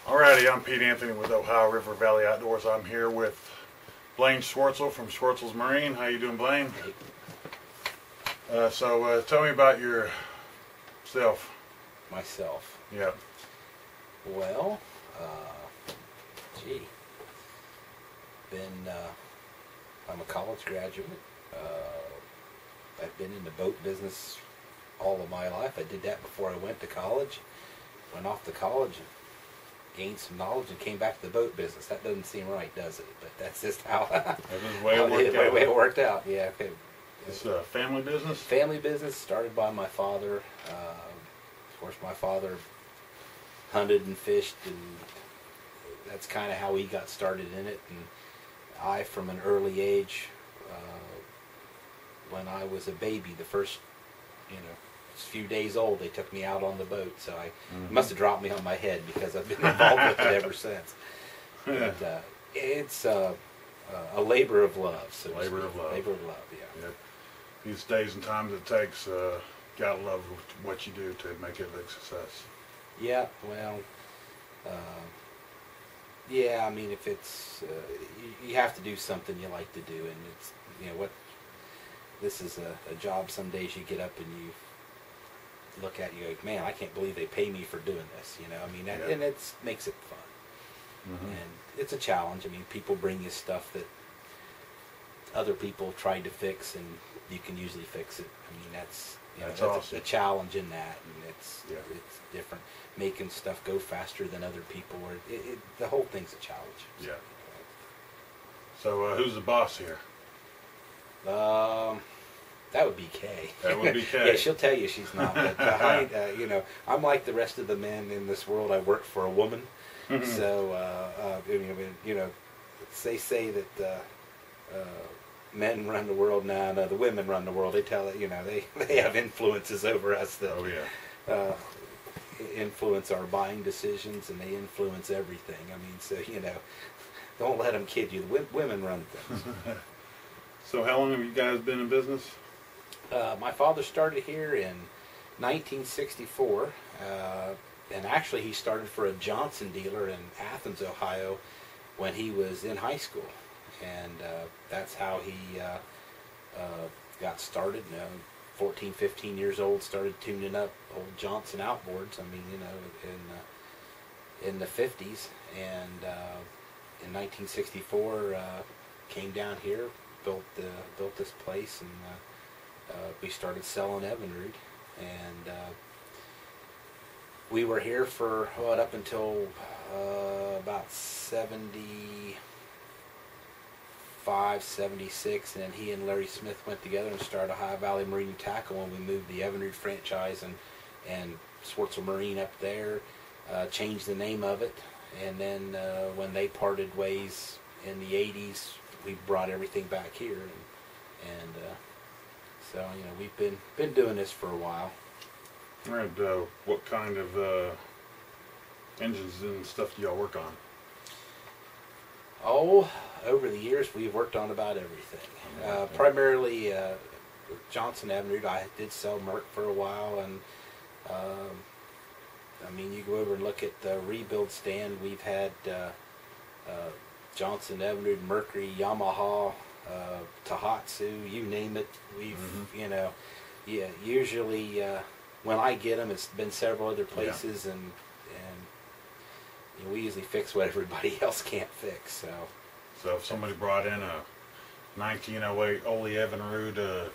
Alrighty, I'm Pete Anthony with Ohio River Valley Outdoors. I'm here with Blaine Schwarzel from Schwarzel Marine. How you doing, Blaine? So tell me about yourself. Myself? Yeah. Well, I'm a college graduate. I've been in the boat business all of my life. I did that before I went to college. Went off to college and gained some knowledge and came back to the boat business. That doesn't seem right, does it? But that's just how That was the way it worked out. Yeah. Okay. It's a family business? Family business started by my father. Of course, my father hunted and fished, and that's kind of how he got started in it. And I, from an early age, when I was a baby, the first, few days old, they took me out on the boat. So I must have dropped me on my head because I've been involved with it ever since. But, it's a labor of love. So labor of love. Labor of love, yeah. Yep. These days and times it takes, gotta love what you do to make it a success. Yeah, well, yeah, I mean, if it's, you have to do something you like to do, and it's, this is a job some days you get up and you look at it, you go, man, I can't believe they pay me for doing this, I mean, and it makes it fun. And it's a challenge. I mean, people bring you stuff that other people tried to fix, and you can usually fix it. I mean, that's awesome. A challenge in that, and it's different. Making stuff go faster than other people, or the whole thing's a challenge. Yeah. So who's the boss here? That would be Kay. That would be Kay. Yeah, she'll tell you she's not. But behind, I'm like the rest of the men in this world. I work for a woman. So, they say that men run the world now. No, the women run the world. They tell it. They have influences over us that influence our buying decisions, and they influence everything. I mean, so don't let them kid you. The women run things. So, how long have you guys been in business? My father started here in 1964. And actually, he started for a Johnson dealer in Athens, Ohio, when he was in high school, and that's how he got started. 14, 15 years old, started tuning up old Johnson outboards. I mean, in the 50s, and in 1964, came down here, built this place, and we started selling Evinrude, and we were here for up until about 75, 76, and then he and Larry Smith went together and started Ohio Valley Marine and Tackle, and we moved the Evinrude franchise and Schwarzel Marine up there, changed the name of it, and then when they parted ways in the 80s, we brought everything back here, and so we've been doing this for a while. All right, what kind of engines and stuff do y'all work on? Oh, over the years we've worked on about everything. Primarily Johnson Evinrude. I did sell Merc for a while, and I mean, you go over and look at the rebuild stand. We've had Johnson Evinrude, Mercury, Yamaha, Tohatsu, you name it. We've usually. When I get them, it's been several other places, and we usually fix what everybody else can't fix. So if somebody brought in a 1908 Ole Evinrude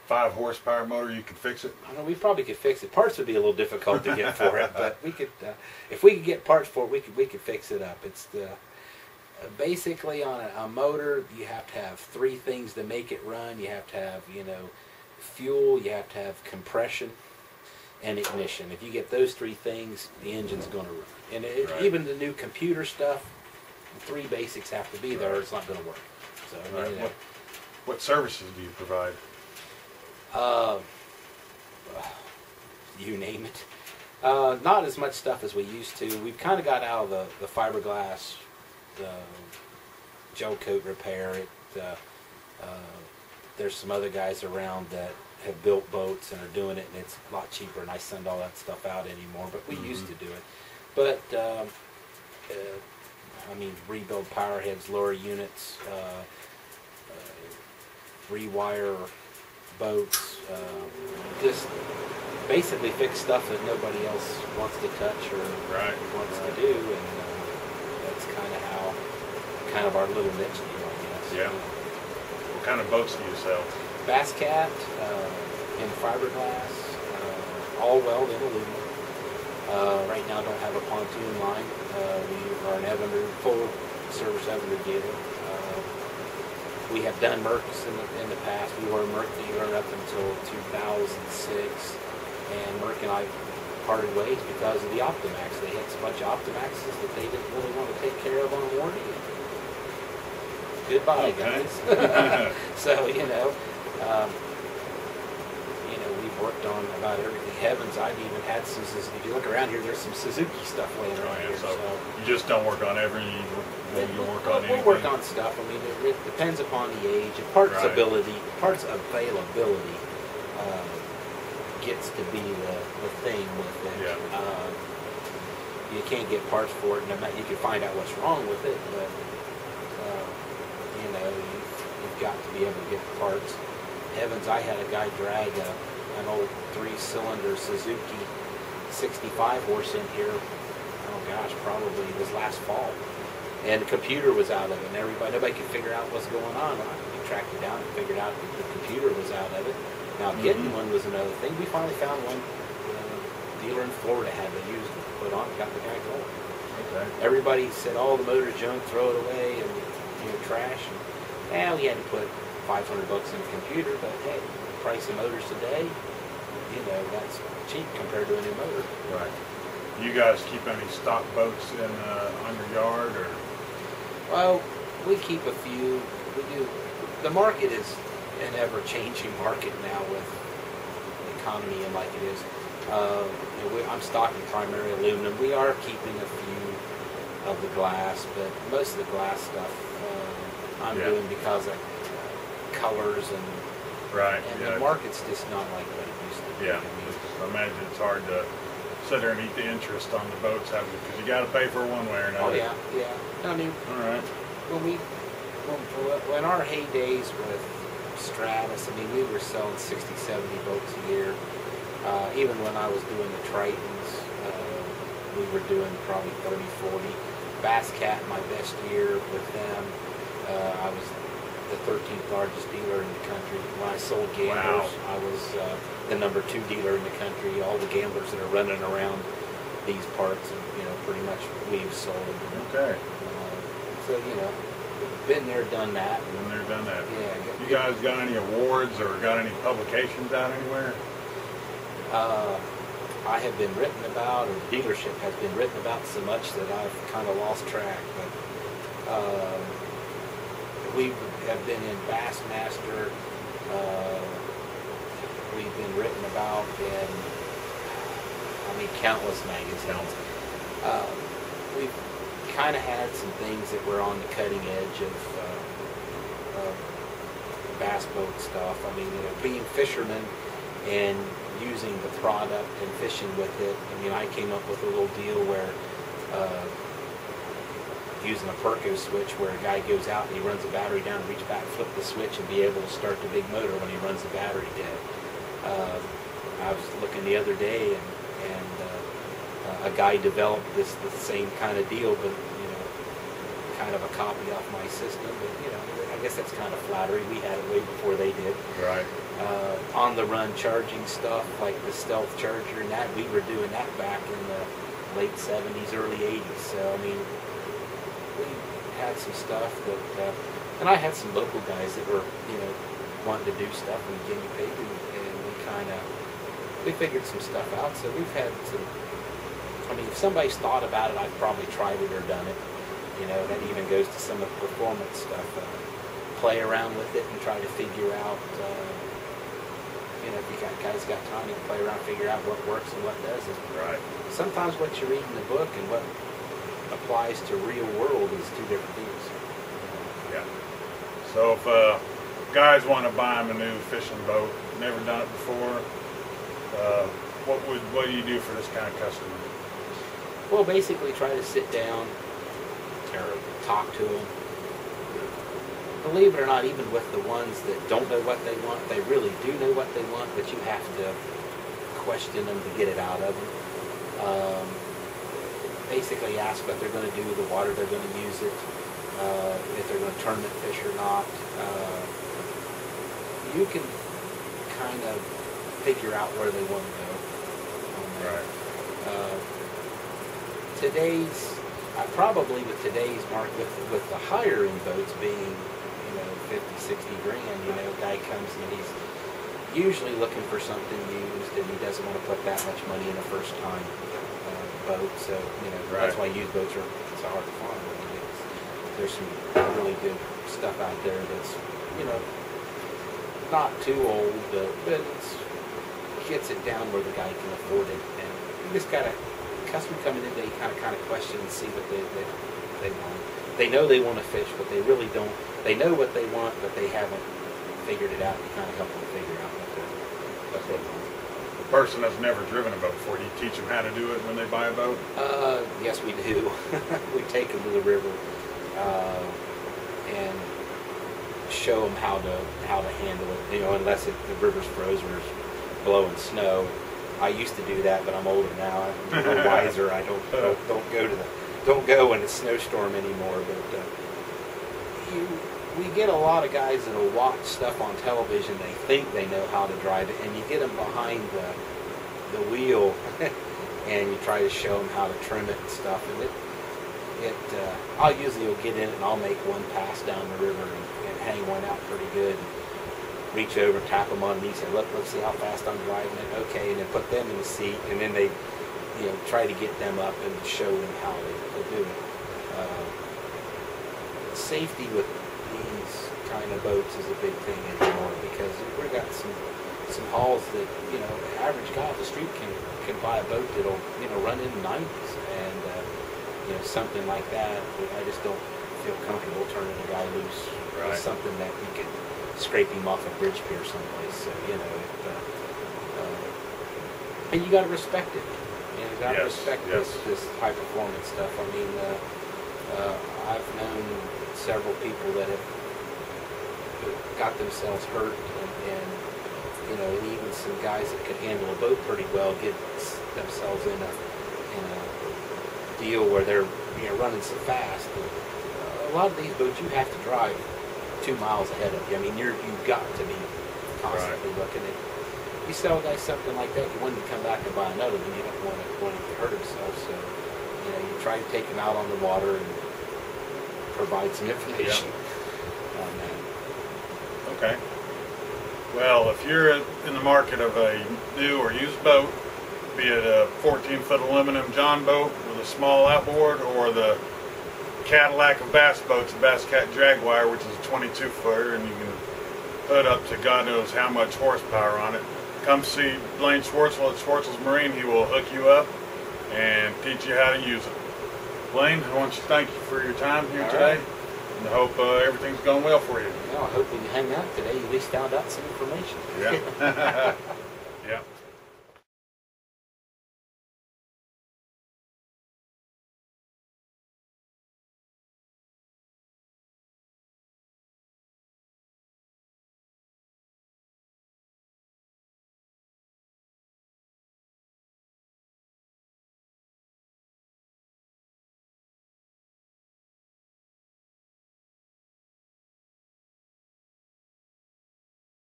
5 horsepower motor, you could fix it? I know we probably could fix it. Parts would be a little difficult to get for it, but we could. If we could get parts for it, we could fix it up. It's basically on a motor. You have to have 3 things to make it run. You have to have fuel. You have to have compression and ignition. If you get those 3 things, the engine's going to run. And even the new computer stuff, the 3 basics have to be there, or it's not going to work. So, what services do you provide? You name it. Not as much stuff as we used to. We've kind of got out of the fiberglass, the gel coat repair. There's some other guys around that have built boats and are doing it, and it's a lot cheaper, and I send all that stuff out anymore, but we used to do it. But I mean, rebuild power heads, lower units, rewire boats, just basically fix stuff that nobody else wants to touch or wants to do, and that's kind of our little niche deal, I guess. Yeah. What kind of boats do you sell? BassCat in fiberglass, Alweld in aluminum. Right now, don't have a pontoon line. We are an Evinrude full service Evinrude dealer. We have done Mercs in the past. We were a Merc dealer up until 2006, and Merc and I parted ways because of the Optimax. They had so much Optimaxes that they didn't really want to take care of on warranty. Goodbye, guys. So we've worked on about everything. Heavens, I've even had some. If you look around here, there's some Suzuki stuff laying around here. So you just don't work on every. You work on anything. We'll work on stuff. I mean, it depends upon the age. Parts availability gets to be the thing with it. Yeah. You can't get parts for it. You can find out what's wrong with it, but you've got to be able to get the parts. Heavens, I had a guy drag an old 3-cylinder Suzuki 65 horse in here. Oh gosh, probably it was last fall. And the computer was out of it, and nobody could figure out what's going on. We tracked it down and figured out that the computer was out of it. Now getting one was another thing. We finally found one. Dealer in Florida had it used and put on, got the guy going. Okay. Everybody said, "Oh, the motor's junk, throw it away," and trash. And we had to put $500 in the computer, but hey, the price of motors today, that's cheap compared to a new motor. Right. You guys keep any stock boats on your yard, or? Well, we keep a few. We do. The market is an ever-changing market now with the economy and like it is. I'm stocking primarily aluminum. We are keeping a few of the glass, but most of the glass stuff I'm doing because of colors and the market's just not like what it used to be. Yeah, I imagine it's hard to sit there and eat the interest on the boats, because you got to pay for it one way or another. Oh yeah. I mean, all right. When our heydays with Stratus, I mean, we were selling 60, 70 boats a year. Even when I was doing the Tritons, we were doing probably 30, 40. BassCat, my best year with them, I was the 13th largest dealer in the country. When I sold gamblers, I was the #2 dealer in the country. All the gamblers that are running around these parts, and pretty much we've sold. Okay. So been there, done that. Been there, done that. Yeah. You guys got any awards or got any publications out anywhere? I have been written about, or the dealership has been written about so much that I've kind of lost track. But we have been in Bassmaster. We've been written about in, countless magazines. We've kind of had some things that were on the cutting edge of bass boat stuff. Being fishermen and using the product and fishing with it. I came up with a little deal where using a Perco switch, where a guy goes out and he runs the battery down, reach back, flip the switch, and be able to start the big motor when he runs the battery dead. I was looking the other day, and a guy developed the same kind of deal, but kind of a copy off my system. But I guess that's kind of flattery. We had it way before they did. Right. On the run charging stuff like the Stealth Charger, and that we were doing that back in the late 70s, early 80s. So we had some stuff that, and I had some local guys that were wanting to do stuff in guinea pig, and we figured some stuff out. So we've had some. If somebody's thought about it, I've probably tried it or done it. That even goes to some of the performance stuff. Play around with it and try to figure out, if you guys got time, you can play around, figure out what works and what doesn't. Right. Sometimes what you read in the book and what applies to real world is two different things. Yeah. So if guys want to buy them a new fishing boat, never done it before, what do you do for this kind of customer? Well, basically try to sit down, or talk to them. Believe it or not, even with the ones that don't know what they want, they really do know what they want, but you have to question them to get it out of them. Basically ask what they're going to do with the water they're going to use it, if they're going to tournament fish or not. You can kind of figure out where they want to go. Right. Probably with today's market, with the higher end boats being, 50, 60 grand, a guy comes and he's usually looking for something used, and he doesn't want to put that much money in a first time boat. So, right. That's why used boats are so hard to find. There's some really good stuff out there that's, not too old, but gets it down where the guy can afford it. And you just got a customer coming in, they kind of question and see what they want. They know they want to fish, but they really don't. They know what they want, but they haven't figured it out. You kind of help them figure out what they want. The person that's never driven a boat before, do you teach them how to do it when they buy a boat? Yes, we do. We take them to the river and show them how to handle it. Unless the river's frozen or blowing snow. I used to do that, but I'm older now. I'm a little wiser. I don't go when it's snowstorm anymore. But we get a lot of guys that'll watch stuff on television. They think they know how to drive it, and you get them behind the wheel, and you try to show them how to trim it and stuff. And I'll usually get in it, and I'll make one pass down the river and hang one out pretty good. Reach over, tap them on the knee, say, let's see how fast I'm driving it. Okay, and then put them in the seat, and then they, try to get them up and show them how to do it. Safety with these kind of boats is a big thing anymore, because we've got some hauls that, the average guy off the street can buy a boat that'll, run in the 90s, and, something like that, I just don't feel comfortable turning a guy loose. Right. It's something that you can scrape him off a bridge pier someplace. So, and you got to respect it. You got to respect this high performance stuff. I mean, I've known several people that have got themselves hurt, and even some guys that could handle a boat pretty well get themselves in a deal where they're running so fast. And a lot of these boats you have to drive 2 miles ahead of you. I mean, you've got to be constantly looking at. You sell a guy something like that, you want him to come back and buy another one. You don't want him to hurt himself. So, you try to take him out on the water and provide some information on that. Okay. Well, if you're in the market of a new or used boat, be it a 14-foot aluminum John boat with a small outboard, or the Cadillac of bass boats, the BassCat Jaguar, which is a 22-footer, and you can hood up to God knows how much horsepower on it. Come see Blaine Schwarzel at Schwarzel Marine. He will hook you up and teach you how to use it. Blaine, I want to thank you for your time here today, and I hope everything's going well for you. I hope when you hang out today, you at least found out some information. Yeah. Yeah.